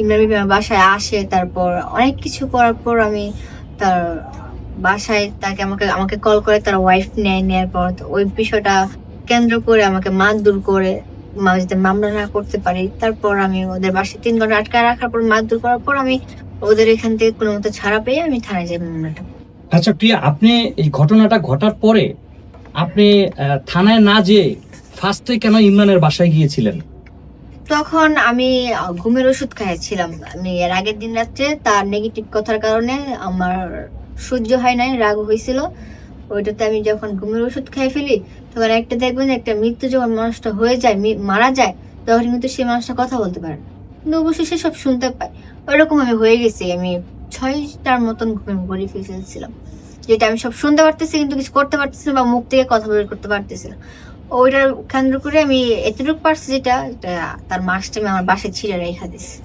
ইমরান বিবি আমার বাসায় আসে, তারপর অনেক কিছু করার পর আমি তার বাসায় তাকে আমাকে আমাকে কল করে তার ওয়াইফ নেওয়ার পর ওই বিষয়টা কেন্দ্র করে আমাকে মারধর করে, যাতে মামলা না করতে পারি। তারপর আমি ওদের বাসায় 3 ঘন্টা আটকায় রাখার পর মারধর করার পর আমি ওদের এখান থেকে কোনো মতো ছাড়া পেয়ে আমি থানায় যাই মামলাটা। আচ্ছা প্রিয়া, আপনি এই ঘটনাটা ঘটার পরে আপনি থানায় না যেয়ে ফার্স্টে কেন ইমরানের বাসায় গিয়েছিলেন? তখন আমি ঘুমের ওষুধ খাইছিলাম। আমি এর আগের দিন রাত্রে তার নেগেটিভ কথার কারণে আমার সহ্য হয় নাই, রাগ হয়েছিল। ওইটাতে আমি যখন ঘুমের ওষুধ খাই ফেলি, তখন একটা দেখবেন একটা মৃত্যু যখন মানুষটা হয়ে যায়, মারা যায়, তখন কিন্তু সেই মানুষটা কথা বলতে পারে না, কিন্তু অবশ্যই সে সব শুনতে পায়। ওইরকম আমি হয়ে গেছি। আমি 6টার মতন ঘুমের ঘুরি ফেলছিলাম, যেটা আমি সব শুনতে পারতেছি কিন্তু কিছু করতে পারতেছি না, বা মুখ থেকে কথা বের করতে পারতেছি না। ওইটার কেন্দ্র করে আমি এতটুকু পারছি, যেটা তার মাস্কটা আমি আমার বাসায় ছিঁড়ে রেখে দিছি।